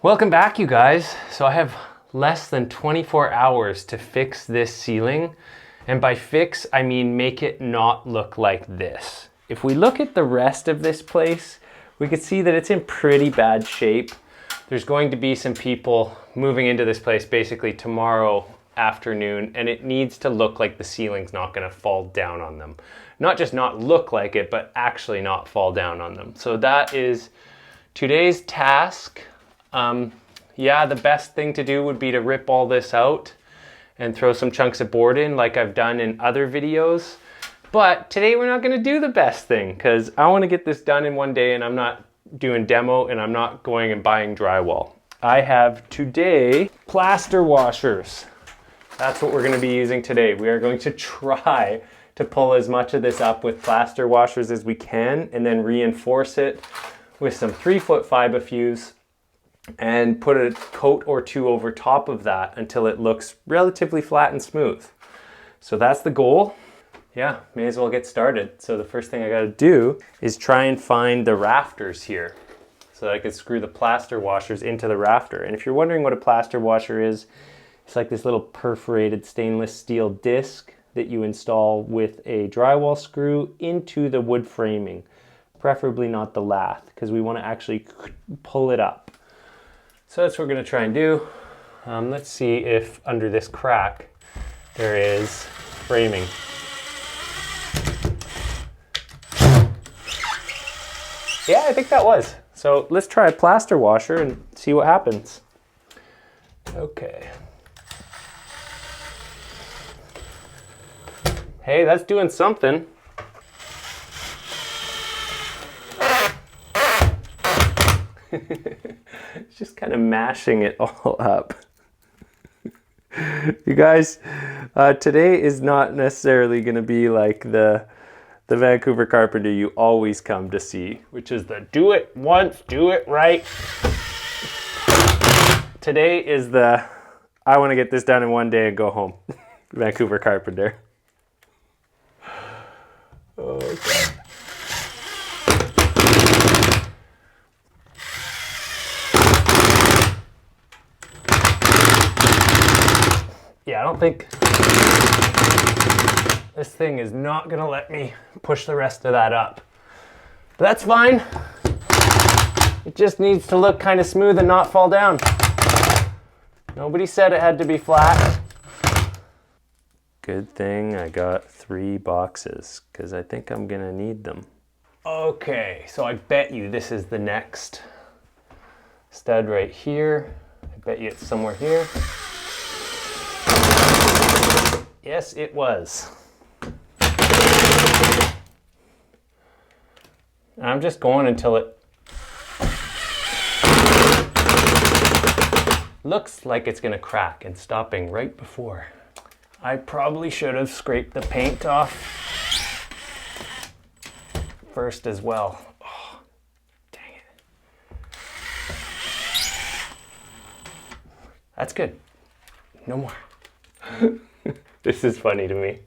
Welcome back, you guys. So I have less than 24 hours to fix this ceiling. And by fix, I mean make it not look like this. If we look at the rest of this place, we can see that it's in pretty bad shape. There's going to be some people moving into this place basically tomorrow afternoon, and it needs to look like the ceiling's not gonna fall down on them. Not just not look like it, but actually not fall down on them. So that is today's task. Yeah, the best thing to do would be to rip all this out and throw some chunks of board in like I've done in other videos. But today we're not gonna do the best thing because I wanna get this done in one day, and I'm not doing demo and I'm not going and buying drywall. I have today plaster washers. That's what we're gonna be using today. We are going to try to pull as much of this up with plaster washers as we can and then reinforce it with some 3-foot fiber fuse and put a coat or two over top of that until it looks relatively flat and smooth. So that's the goal. Yeah, may as well get started. So the first thing I gotta do is try and find the rafters here so that I can screw the plaster washers into the rafter. And if you're wondering what a plaster washer is, it's like this little perforated stainless steel disc that you install with a drywall screw into the wood framing, preferably not the lath, because we want to actually pull it up. So that's what we're going to try and do. Let's see if under this crack there is framing. Yeah, I think that was. So let's try a plaster washer and see what happens. Okay. Hey, that's doing something. It's just kind of mashing it all up. You guys, today is not necessarily going to be like the Vancouver carpenter you always come to see, which is the do it once, do it right. Today is the I want to get this done in one day and go home Vancouver carpenter. Okay. Yeah, I don't think this thing is not gonna let me push the rest of that up. But that's fine. It just needs to look kind of smooth and not fall down. Nobody said it had to be flat. Good thing I got 3 boxes because I think I'm gonna need them. Okay, so I bet you this is the next stud right here. I bet you it's somewhere here. Yes, it was. I'm just going until it looks like it's gonna crack and stopping right before. I probably should have scraped the paint off first as well. Oh, dang it. That's good. No more. This is funny to me.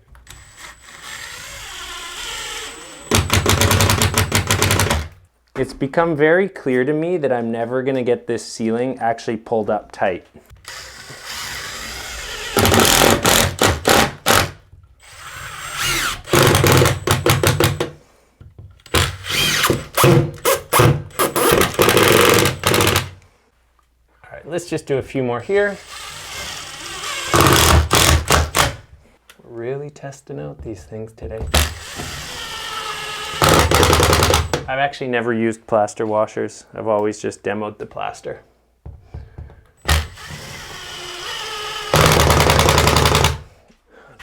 It's become very clear to me that I'm never gonna get this ceiling actually pulled up tight. All right, let's just do a few more here. Really testing out these things today. I've actually never used plaster washers. I've always just demoed the plaster.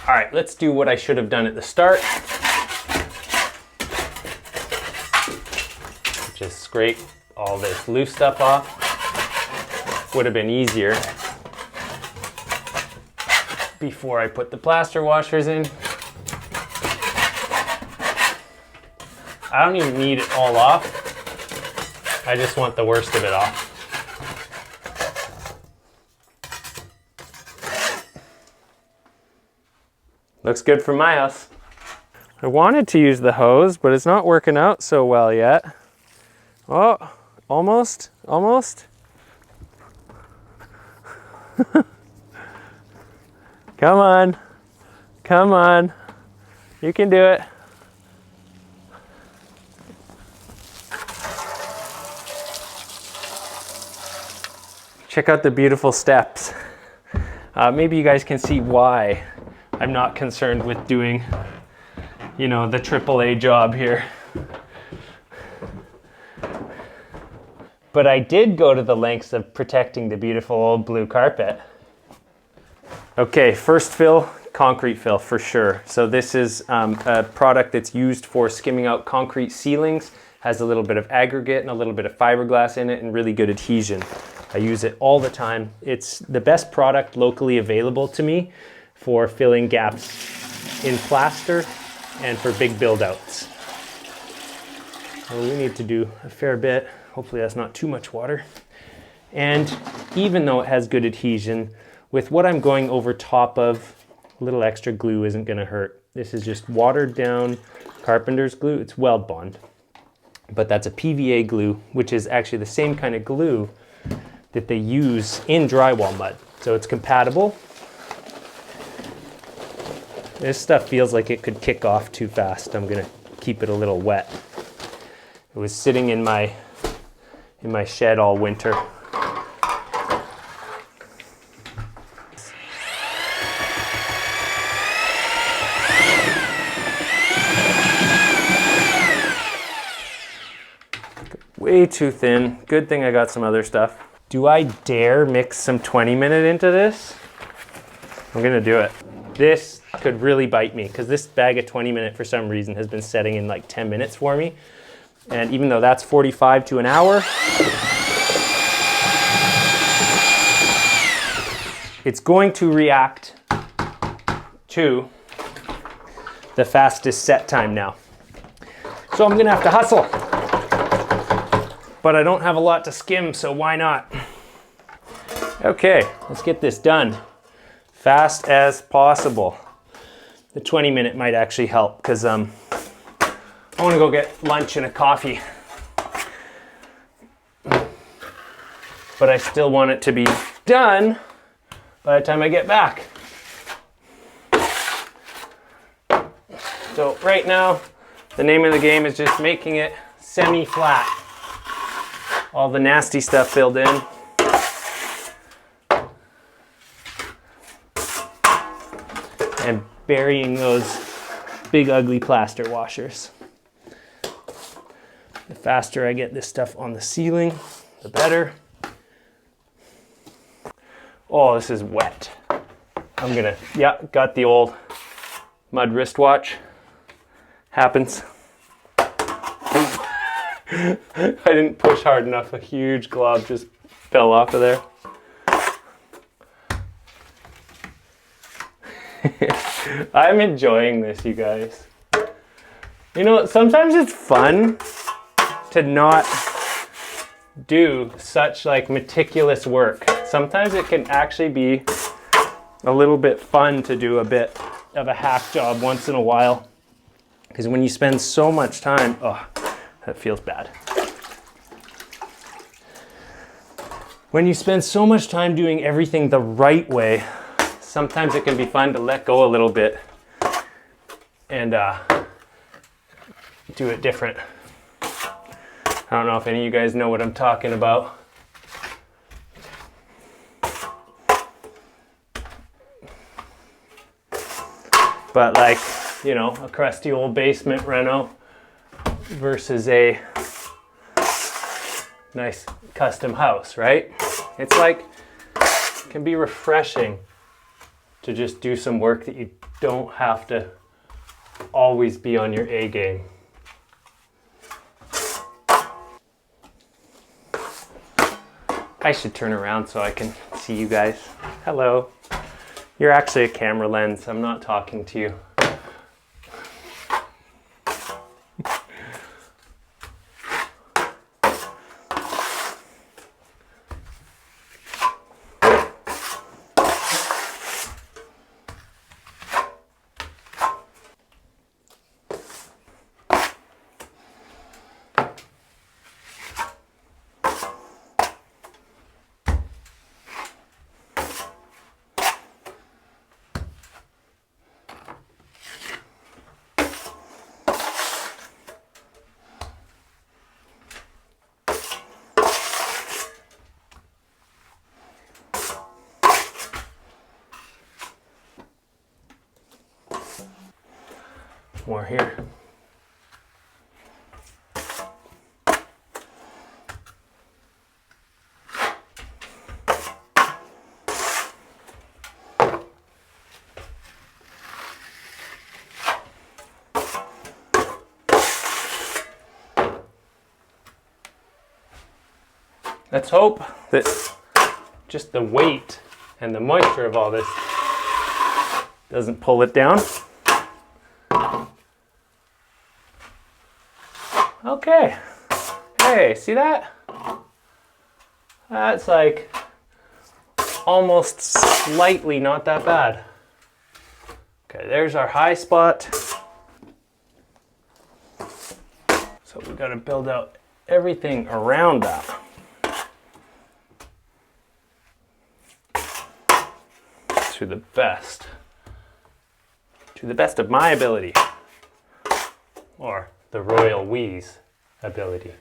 All right, let's do what I should have done at the start, which is scrape all this loose stuff off. Would have been easier before I put the plaster washers in. I don't even need it all off. I just want the worst of it off. Looks good for my house. I wanted to use the hose, but it's not working out so well yet. Oh, almost, almost. Come on. Come on. You can do it. Check out the beautiful steps. Maybe you guys can see why I'm not concerned with doing, you know, the AAA job here. But I did go to the lengths of protecting the beautiful old blue carpet. Okay, first fill, concrete fill for sure. So this is a product that's used for skimming out concrete ceilings, has a little bit of aggregate and a little bit of fiberglass in it and really good adhesion. I use it all the time. It's the best product locally available to me for filling gaps in plaster and for big build outs. So we need to do a fair bit. Hopefully that's not too much water. And even though it has good adhesion, with what I'm going over top of, a little extra glue isn't gonna hurt. This is just watered down carpenter's glue. It's weld bond, but that's a PVA glue, which is actually the same kind of glue that they use in drywall mud. So it's compatible. This stuff feels like it could kick off too fast. I'm gonna keep it a little wet. It was sitting in my shed all winter. Way too thin. Good thing I got some other stuff. Do I dare mix some 20-minute into this? I'm gonna do it. This could really bite me because this bag of 20-minute for some reason has been setting in like 10 minutes for me. And even though that's 45 to an hour, it's going to react to the fastest set time now. So I'm gonna have to hustle. But I don't have a lot to skim, so why not? Okay, let's get this done. Fast as possible. The 20-minute might actually help because I want to go get lunch and a coffee. But I still want it to be done by the time I get back. So right now, the name of the game is just making it semi-flat. All the nasty stuff filled in. And burying those big ugly plaster washers. The faster I get this stuff on the ceiling, the better. Oh, this is wet. I'm gonna, yeah, got the old mud wristwatch. Happens. I didn't push hard enough. A huge glob just fell off of there. I'm enjoying this, you guys. You know, sometimes it's fun to not do such like meticulous work. Sometimes it can actually be a little bit fun to do a bit of a hack job once in a while. Because when you spend so much time, oh, that feels bad. When you spend so much time doing everything the right way, sometimes it can be fun to let go a little bit and do it different. I don't know if any of you guys know what I'm talking about. But like, you know, a crusty old basement reno versus a nice custom house, right? It's like, it can be refreshing to just do some work that you don't have to always be on your A game. I should turn around so I can see you guys. Hello. You're actually a camera lens. I'm not talking to you. More here. Let's hope that just the weight and the moisture of all this doesn't pull it down. Okay. Hey, see that? That's like almost slightly not that bad. Okay, there's our high spot. So we got to build out everything around that. To the best of my ability, or the royal we's ability,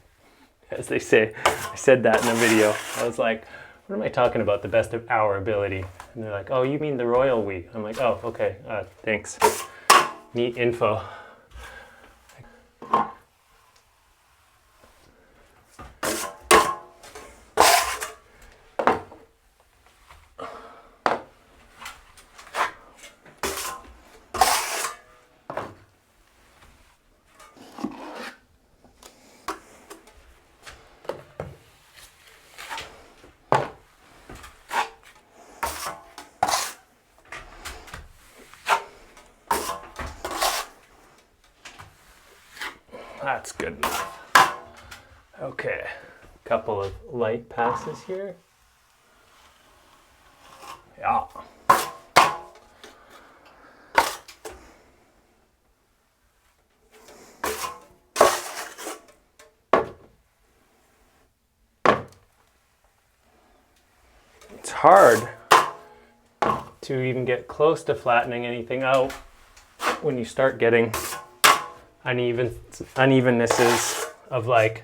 as they say. I said that in a video. I was like, what am I talking about, the best of our ability? And they're like, oh, you mean the royal we? I'm like, oh, okay, thanks. Neat info. That's good enough. Okay, couple of light passes here. Yeah. It's hard to even get close to flattening anything out when you start getting unevennesses of like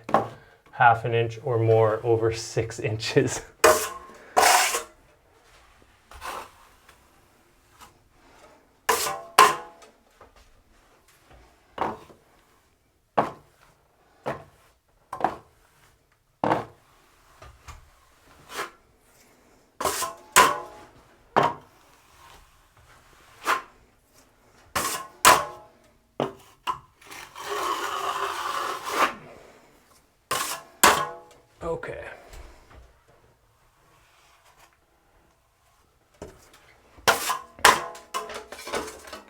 half an inch or more over 6 inches. Okay.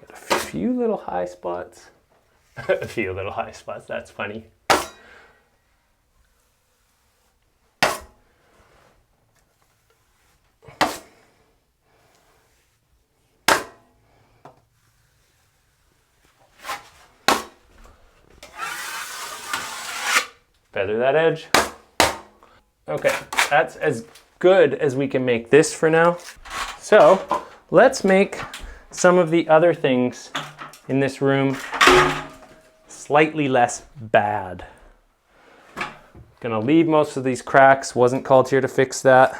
Got a few little high spots. A few little high spots, that's funny. Feather that edge. Okay, that's as good as we can make this for now. So let's make some of the other things in this room slightly less bad. Gonna leave most of these cracks. Wasn't called here to fix that.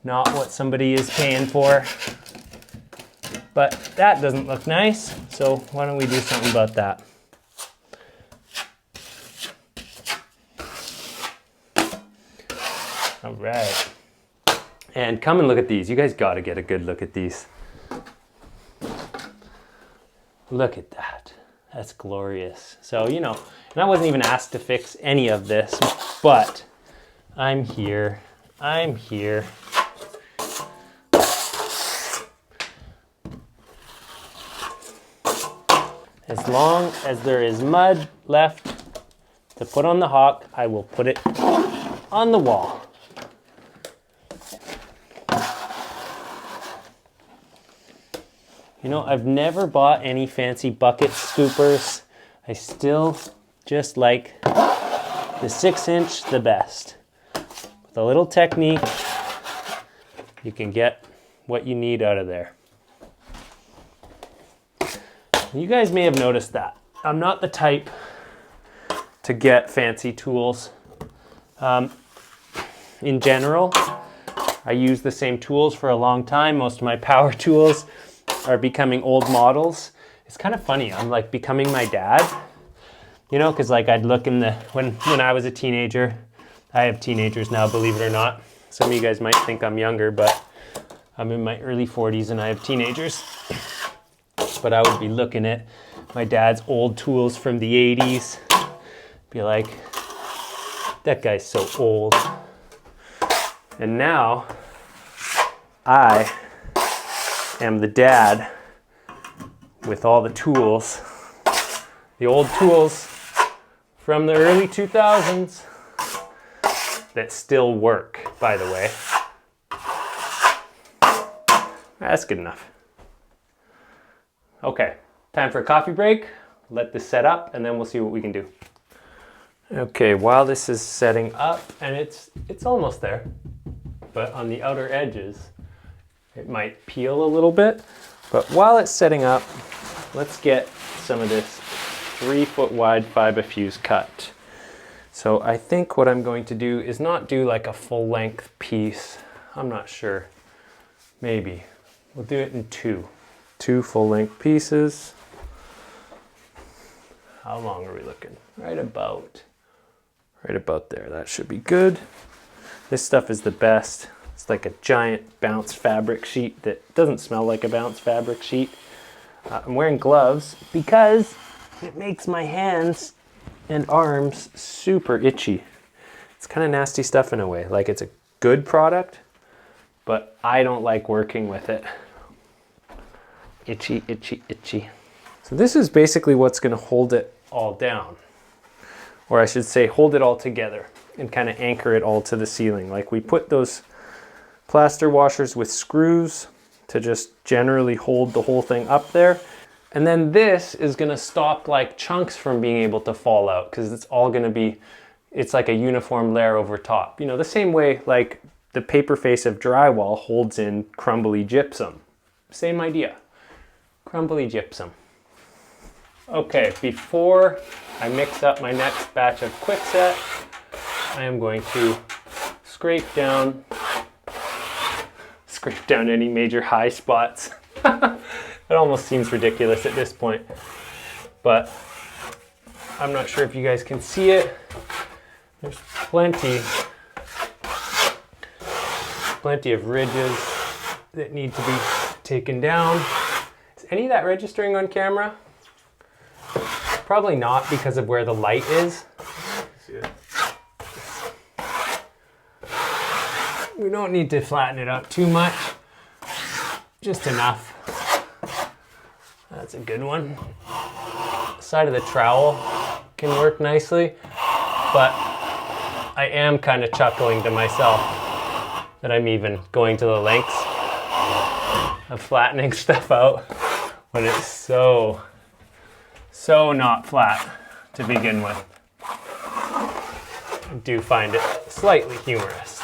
Not what somebody is paying for. But that doesn't look nice, so why don't we do something about that? All right. And come and look at these. You guys got to get a good look at these. Look at that. That's glorious. So, you know, and I wasn't even asked to fix any of this, but I'm here. I'm here. As long as there is mud left to put on the hawk, I will put it on the wall. You know, I've never bought any fancy bucket scoopers. I still just like the 6-inch the best. With a little technique, you can get what you need out of there. You guys may have noticed that. I'm not the type to get fancy tools. In general, I use the same tools for a long time. Most of my power tools are becoming old models, It's kind of funny. I'm like becoming my dad, you know, because like I'd look in the, when I was a teenager, I have teenagers now, believe it or not. Some of you guys might think I'm younger, but I'm in my early 40s and I have teenagers. But I would be looking at my dad's old tools from the 80s, be like, that guy's so old. And now I am the dad with all the tools, the old tools from the early 2000s that still work, by the way. That's good enough. Okay, time for a coffee break. Let this set up and then we'll see what we can do. Okay, while this is setting up, and it's almost there, but on the outer edges, it might peel a little bit. But while it's setting up, let's get some of this 3-foot wide fiber fuse cut. So I think what I'm going to do is not do like a full length piece. I'm not sure. Maybe. We'll do it in two full length pieces. How long are we looking? Right about there. That should be good. This stuff is the best. It's like a giant bounce fabric sheet that doesn't smell like a bounce fabric sheet. I'm wearing gloves because it makes my hands and arms super itchy. It's kind of nasty stuff in a way. Like, it's a good product, but I don't like working with it. Itchy, itchy, itchy. So this is basically what's going to hold it all down. Or I should say hold it all together and kind of anchor it all to the ceiling. Like, we put those plaster washers with screws to just generally hold the whole thing up there. And then this is going to stop like chunks from being able to fall out, because it's all going to be, it's like a uniform layer over top. You know, the same way like the paper face of drywall holds in crumbly gypsum. Same idea. Crumbly gypsum. Okay, before I mix up my next batch of Quickset, I am going to scrape down any major high spots. It almost seems ridiculous at this point, but I'm not sure if you guys can see it. There's plenty of ridges that need to be taken down. Is any of that registering on camera? Probably not, because of where the light is. See it? We don't need to flatten it up too much, just enough. That's a good one. The side of the trowel can work nicely, but I am kind of chuckling to myself that I'm even going to the lengths of flattening stuff out when it's so not flat to begin with. I do find it slightly humorous.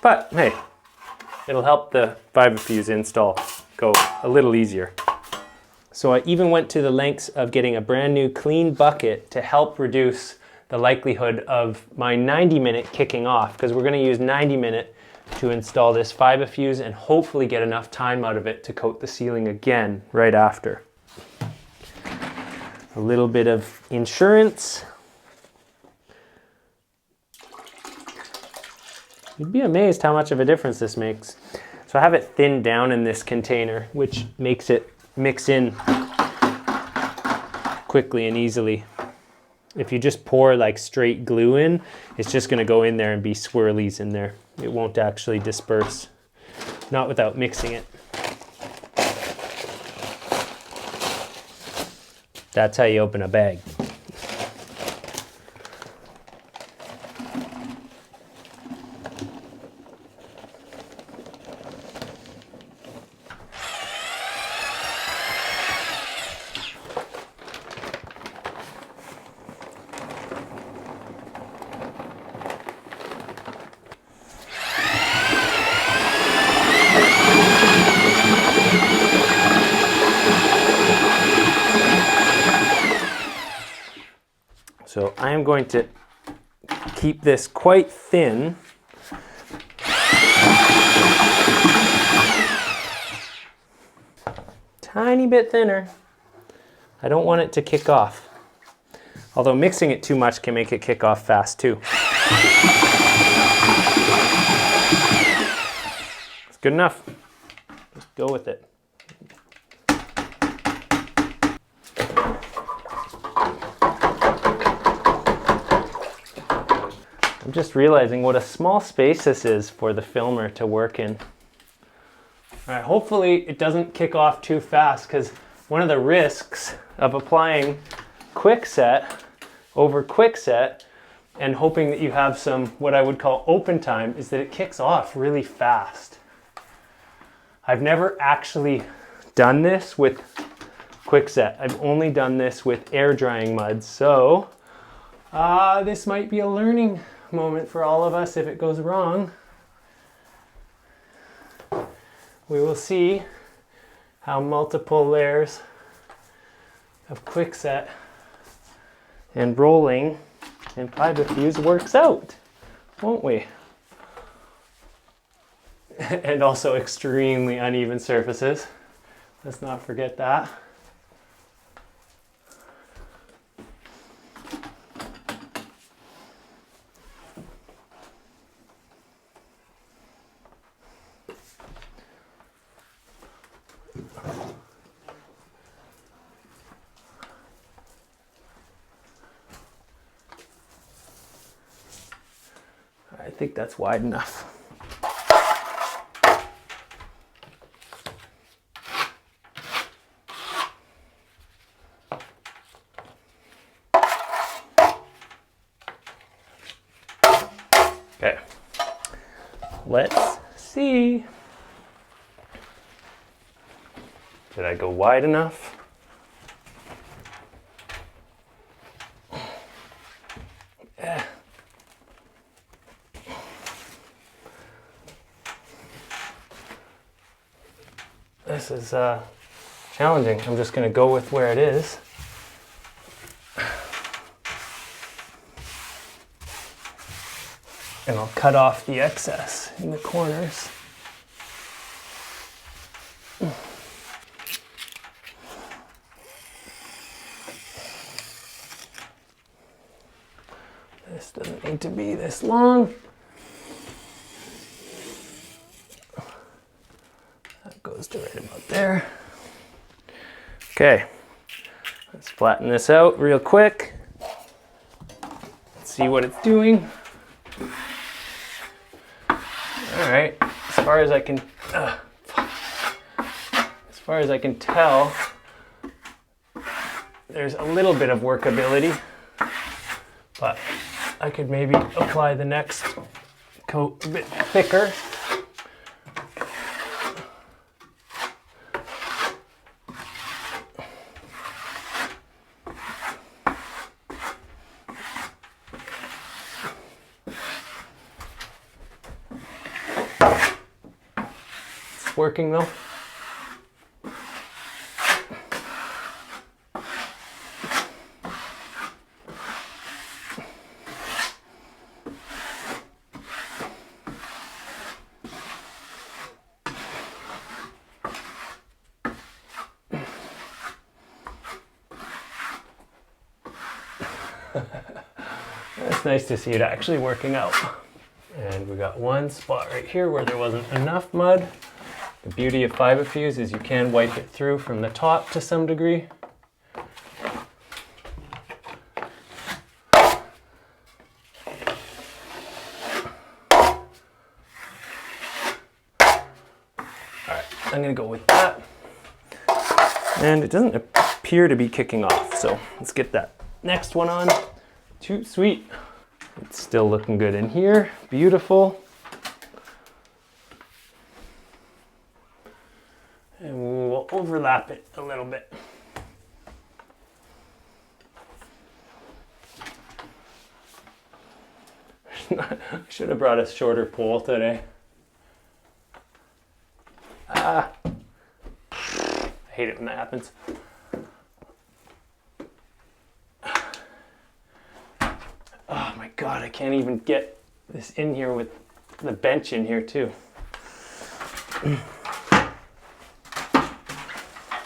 But hey, it'll help the fiber fuse install go a little easier. So I even went to the lengths of getting a brand new clean bucket to help reduce the likelihood of my 90-minute kicking off, because we're going to use 90-minute to install this fiber fuse and hopefully get enough time out of it to coat the ceiling again right after. A little bit of insurance. You'd be amazed how much of a difference this makes. So I have it thinned down in this container, which makes it mix in quickly and easily. If you just pour like straight glue in, it's just going to go in there and be swirlies in there. It won't actually disperse, not without mixing it. That's how you open a bag. So I am going to keep this quite thin. tiny bit thinner. I don't want it to kick off. Although mixing it too much can make it kick off fast too. It's good enough. Just go with it. I'm just realizing what a small space this is for the filmer to work in. All right, hopefully it doesn't kick off too fast, because one of the risks of applying quickset over quickset and hoping that you have some what I would call open time is that it kicks off really fast. I've never actually done this with quickset. I've only done this with air drying muds, so this might be a learning moment for all of us if it goes wrong. We will see how multiple layers of quickset and rolling and fiber fuse works out, won't we? And also extremely uneven surfaces. Let's not forget that. I think that's wide enough. Okay, let's see. Did I go wide enough? Yeah. This is challenging. I'm just going to go with where it is. And I'll cut off the excess in the corners. This doesn't need to be this long. That goes to right about there. Okay, let's flatten this out real quick. Let's see what it's doing. All right, as far as I can tell, there's a little bit of workability, but I could maybe apply the next coat a bit thicker. It's working though. It's nice to see it actually working out. And we got one spot right here where there wasn't enough mud. The beauty of fiber fuse is you can wipe it through from the top to some degree. Alright, I'm gonna go with that. And it doesn't appear to be kicking off, so let's get that next one on. Too sweet. It's still looking good in here. Beautiful. And we'll overlap it a little bit. I should have brought a shorter pole today. I hate it when that happens. Oh my God, I can't even get this in here with the bench in here too.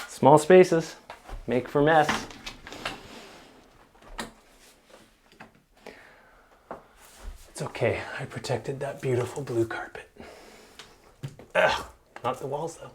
It's Small spaces make for mess. It's okay, I protected that beautiful blue carpet. Ugh, not the walls though.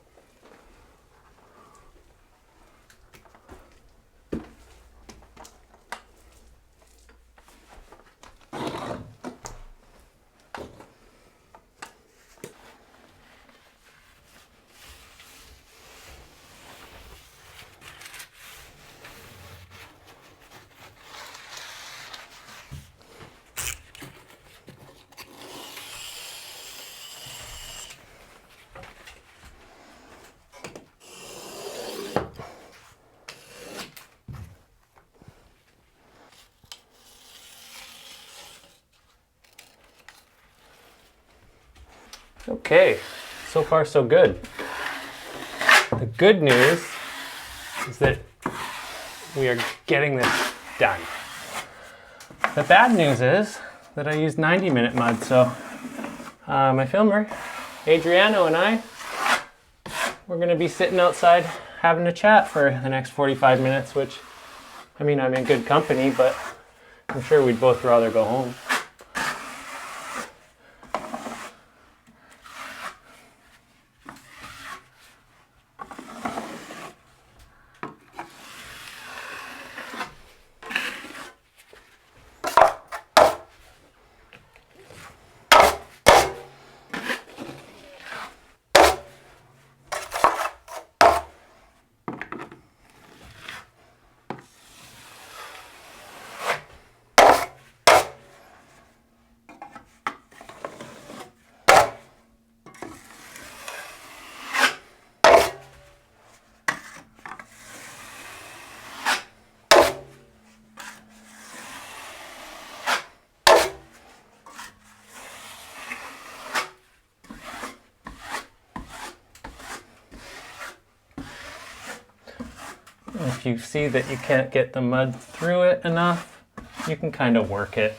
Okay, so far so good. The good news is that we are getting this done. The bad news is that I used 90-minute mud, so my filmer, Adriano, and I, we're gonna be sitting outside having a chat for the next 45 minutes, which, I mean, I'm in good company, but I'm sure we'd both rather go home. If you see that you can't get the mud through it enough, you can kind of work it.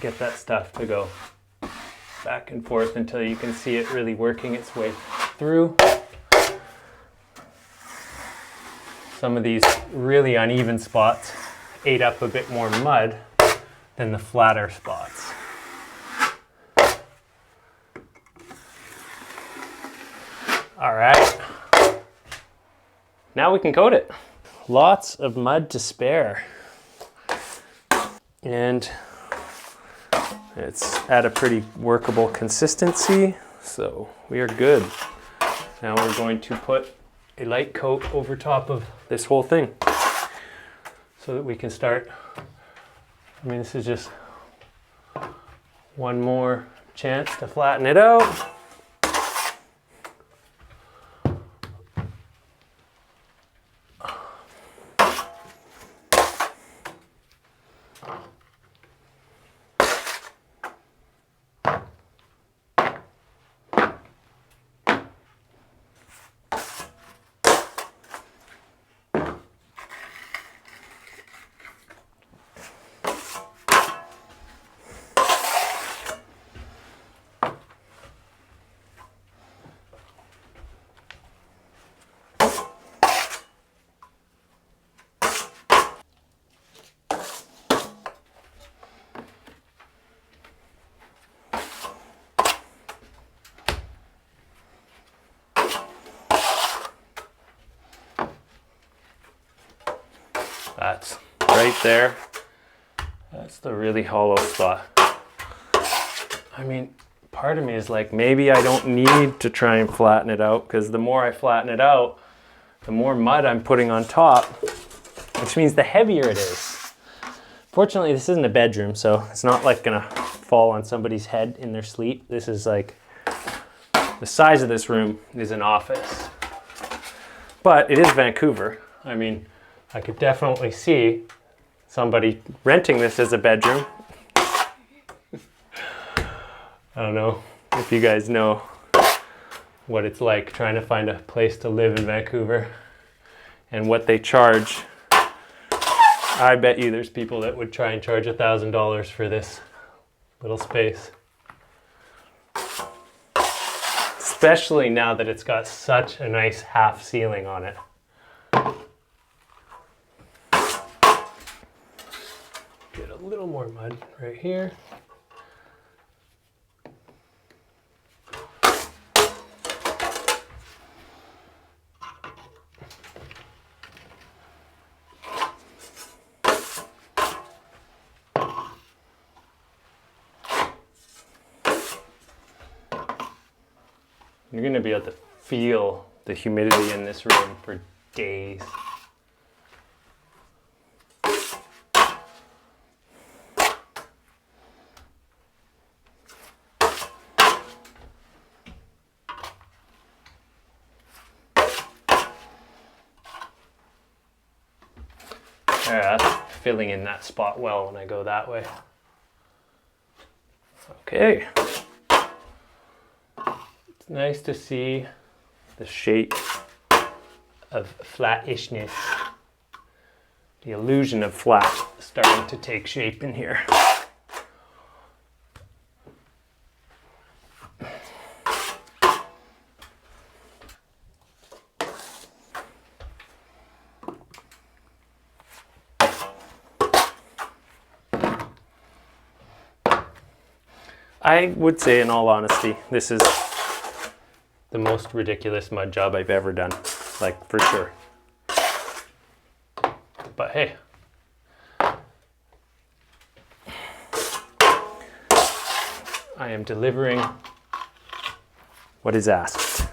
Get that stuff to go back and forth until you can see it really working its way through. Some of these really uneven spots ate up a bit more mud than the flatter spots. All right. Now we can coat it. Lots of mud to spare. And it's at a pretty workable consistency, so we are good. Now we're going to put a light coat over top of this whole thing so that we can start. I mean, this is just one more chance to flatten it out. That's right there. That's the really hollow spot. I mean, part of me is like, maybe I don't need to try and flatten it out, because the more I flatten it out, the more mud I'm putting on top, which means the heavier it is. Fortunately, this isn't a bedroom, so it's not like gonna fall on somebody's head in their sleep. This is like, the size of this room is an office. But it is Vancouver. I mean, I could definitely see somebody renting this as a bedroom. I don't know if you guys know what it's like trying to find a place to live in Vancouver and what they charge. I bet you there's people that would try and charge $1,000 for this little space. especially now that it's got such a nice half ceiling on it. Get a little more mud right here. You're going to be able to feel the humidity in this room for days. That's filling in that spot well when I go that way. Okay. It's nice to see the shape of flatishness, the illusion of flat starting to take shape in here. I would say, in all honesty, this is the most ridiculous mud job I've ever done, like for sure. But hey, I am delivering what is asked.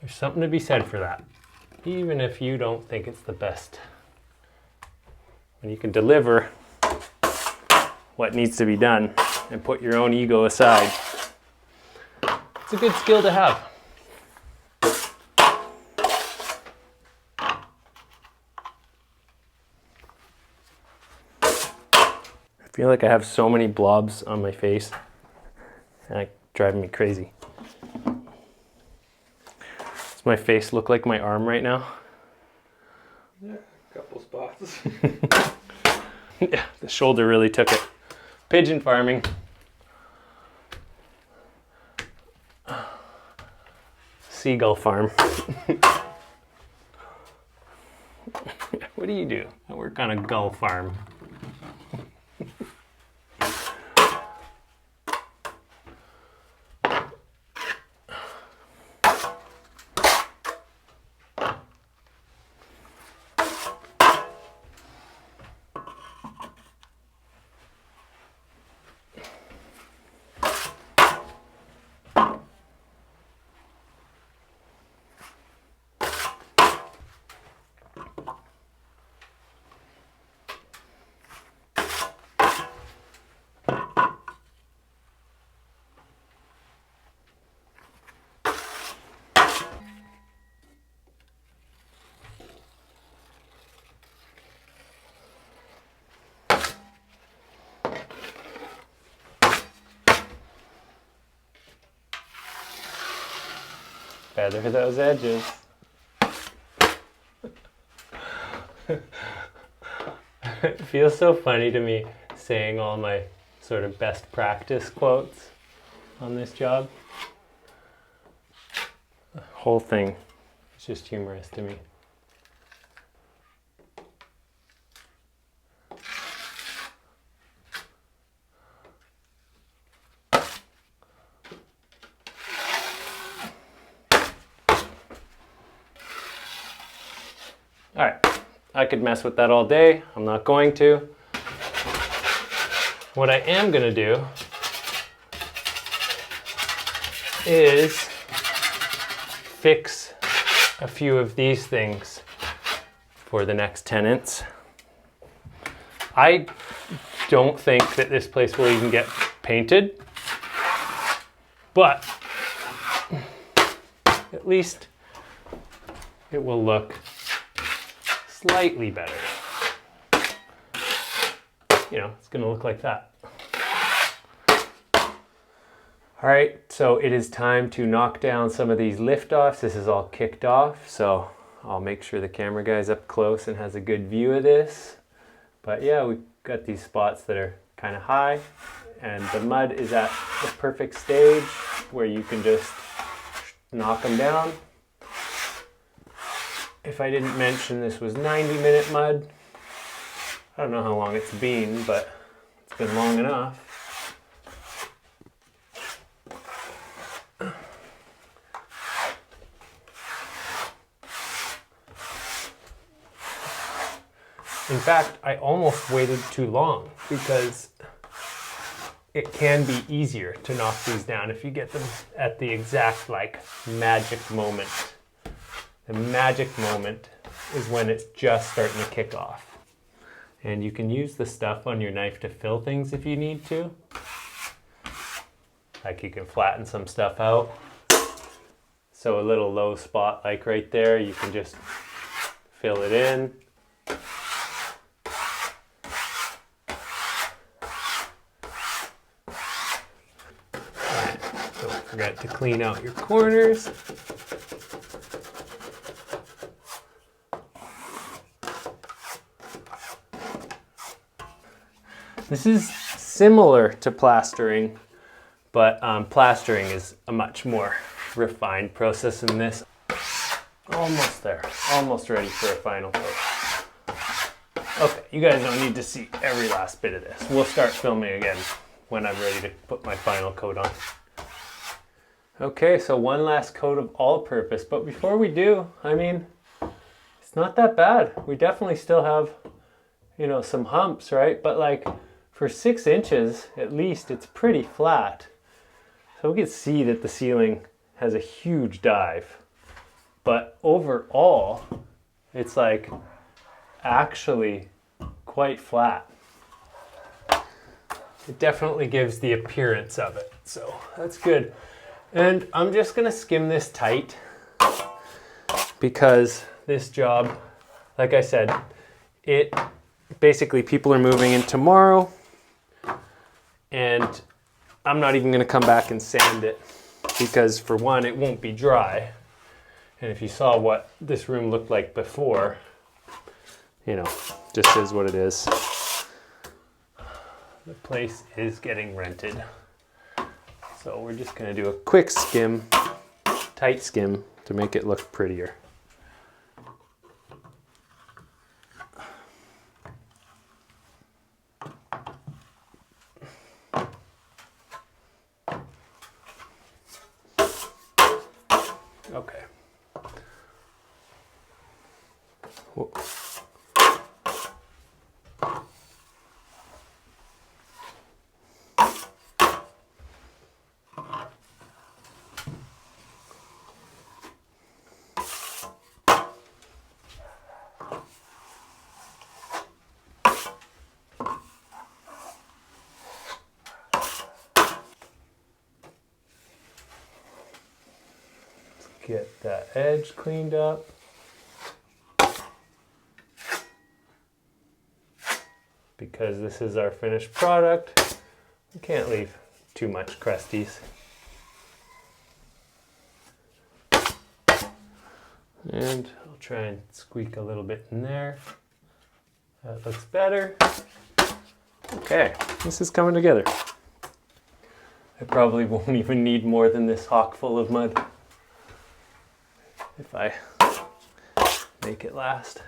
There's something to be said for that, even if you don't think it's the best. When you can deliver what needs to be done and put your own ego aside, it's a good skill to have. I feel like I have so many blobs on my face, and it's driving me crazy. Does my face look like my arm right now? Yeah, a couple spots. Yeah, the shoulder really took it. Pigeon farming. Seagull farm. What do you do? I work on a gull farm. Feather those edges. It feels so funny to me saying all my sort of best practice quotes on this job. The whole thing is just humorous to me. All right, I could mess with that all day. I'm not going to. What I am gonna do is fix a few of these things for the next tenants. I don't think that this place will even get painted, but at least it will look slightly better. You know, it's gonna look like that. All right, so it is time to knock down some of these lift-offs. This is all kicked off, so I'll make sure the camera guy's up close and has a good view of this. But yeah, we've got these spots that are kind of high, And the mud is at the perfect stage where you can just knock them down. If I didn't mention this was 90-minute mud, I don't know how long it's been, but it's been long enough. In fact, I almost waited too long because it can be easier to knock these down if you get them at the exact magic moment. The magic moment is when it's just starting to kick off. And you can use the stuff on your knife to fill things if you need to. Like you can flatten some stuff out. So a little low spot like right there, you can just fill it in. Don't forget to clean out your corners. This is similar to plastering, but plastering is a much more refined process than this. Almost there, almost ready for a final coat. Okay, you guys don't need to see every last bit of this. We'll start filming again when I'm ready to put my final coat on. Okay, so one last coat of all-purpose, but before we do, I mean, it's not that bad. We definitely still have, some humps, right? But for 6 inches, at least, it's pretty flat. So we can see that the ceiling has a huge dive. But overall, it's actually quite flat. It definitely gives the appearance of it, so that's good. And I'm just gonna skim this tight because this job, like I said, basically people are moving in tomorrow, and I'm not even gonna come back and sand it because for one, it won't be dry. And if you saw what this room looked like before, just is what it is. The place is getting rented. So we're just gonna do a quick skim, tight skim to make it look prettier. Okay. Whoa. Get that edge cleaned up. Because this is our finished product, we can't leave too much crusties. And I'll try and squeak a little bit in there. That looks better. Okay, this is coming together. I probably won't even need more than this hock full of mud if I make it last.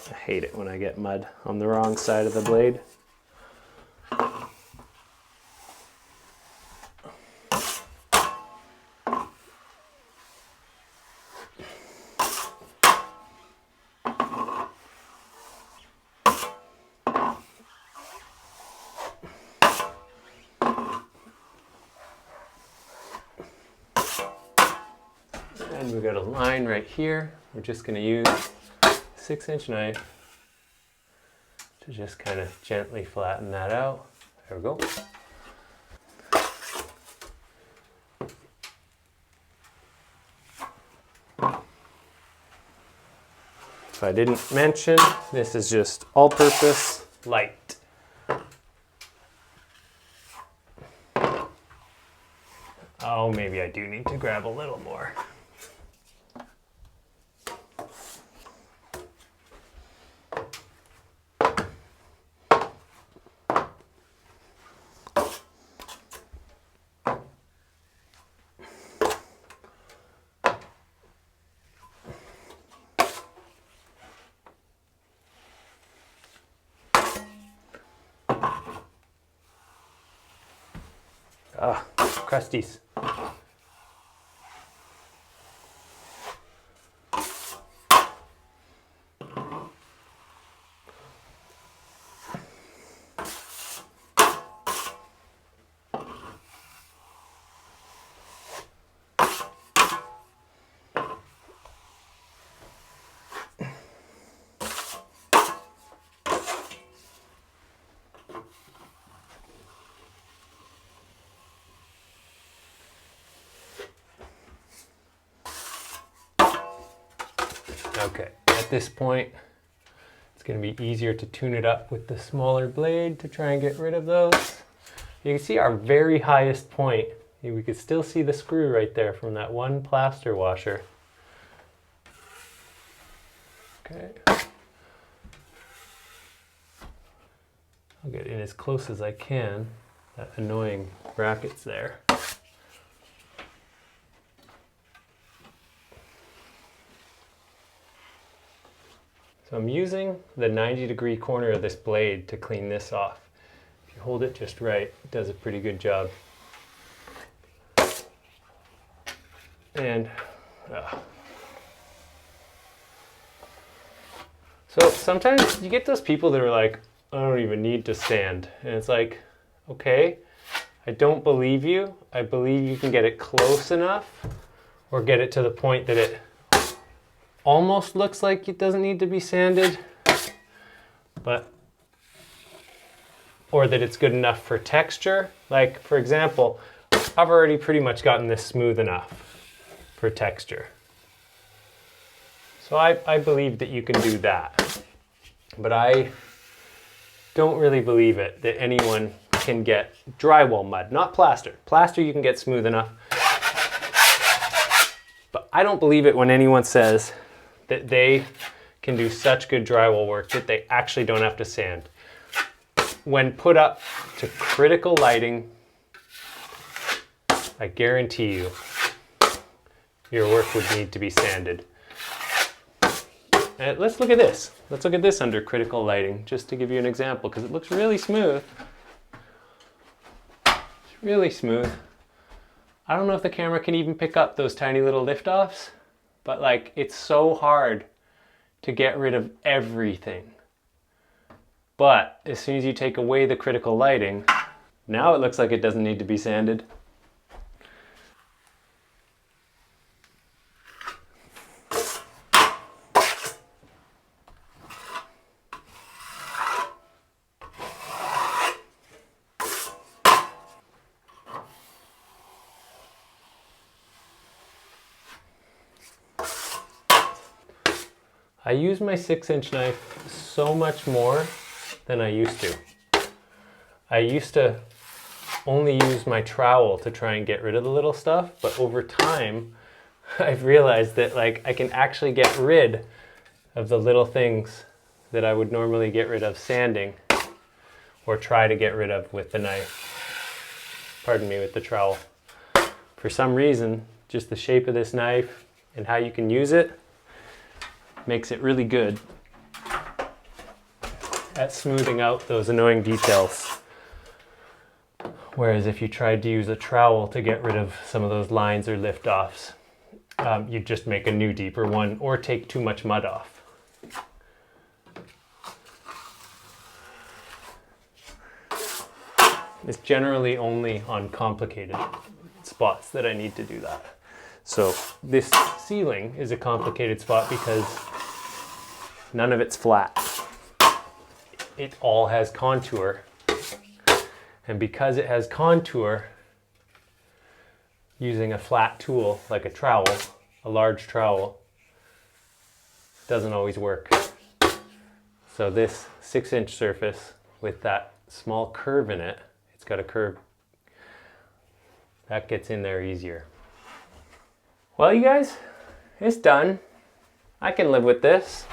I hate it when I get mud on the wrong side of the blade. And we've got a line right here. We're just going to use a 6-inch knife to just kind of gently flatten that out. There we go. if I didn't mention, this is just all-purpose light. Oh, maybe I do need to grab a little more. Ah, crusties. Okay, at this point, it's going to be easier to tune it up with the smaller blade to try and get rid of those. You can see our very highest point. We could still see the screw right there from that one plaster washer. Okay. I'll get in as close as I can. That annoying bracket's there. So I'm using the 90-degree corner of this blade to clean this off. If you hold it just right, it does a pretty good job. And so sometimes you get those people that are like, I don't even need to sand. And it's like, okay, I don't believe you. I believe you can get it close enough or get it to the point that it almost looks like it doesn't need to be sanded, or that it's good enough for texture. Like, for example, I've already pretty much gotten this smooth enough for texture. So I believe that you can do that. But I don't really believe it that anyone can get drywall mud, not plaster. Plaster you can get smooth enough. But I don't believe it when anyone says that they can do such good drywall work that they actually don't have to sand. When put up to critical lighting, I guarantee you, your work would need to be sanded. And let's look at this. Let's look at this under critical lighting, just to give you an example, because it looks really smooth. It's really smooth. I don't know if the camera can even pick up those tiny little lift-offs, but like, it's so hard to get rid of everything. But as soon as you take away the critical lighting, now it looks like it doesn't need to be sanded. I use my 6-inch knife so much more than I used to. I used to only use my trowel to try and get rid of the little stuff, but over time I've realized that like I can actually get rid of the little things that I would normally get rid of sanding or try to get rid of with the knife. Pardon me, with the trowel. For some reason, just the shape of this knife and how you can use it makes it really good at smoothing out those annoying details. Whereas if you tried to use a trowel to get rid of some of those lines or lift-offs, you'd just make a new deeper one or take too much mud off. It's generally only on complicated spots that I need to do that. So this ceiling is a complicated spot because none of it's flat. It all has contour. And because it has contour, using a flat tool like a trowel, a large trowel, doesn't always work. So this 6-inch surface with that small curve in it, it's got a curve, that gets in there easier. Well, you guys, it's done. I can live with this.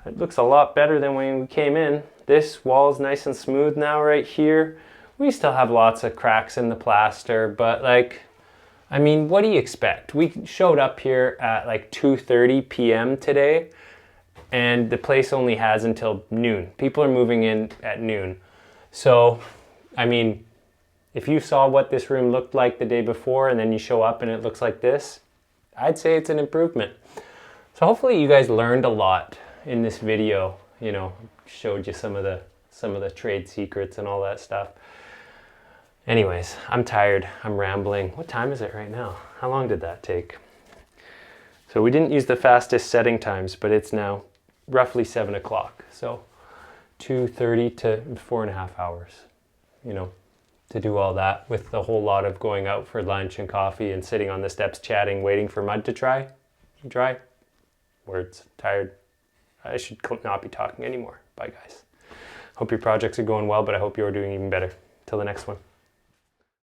It looks a lot better than when we came in. This wall's nice and smooth now right here. We still have lots of cracks in the plaster, but like, I mean, what do you expect? We showed up here at like 2:30 p.m. today, and the place only has until noon. People are moving in at noon. So, I mean, if you saw what this room looked like the day before and then you show up and it looks like this, I'd say it's an improvement. So hopefully you guys learned a lot in this video, you know, showed you some of the trade secrets and all that stuff. Anyways, I'm tired, I'm rambling. What time is it right now? How long did that take? So we didn't use the fastest setting times, but it's now roughly 7 o'clock. So 2:30 to 4.5 hours, you know, to do all that with a whole lot of going out for lunch and coffee and sitting on the steps chatting, waiting for mud to dry. Words, tired. I should not be talking anymore. Bye guys. Hope your projects are going well, but I hope you're doing even better. Till the next one.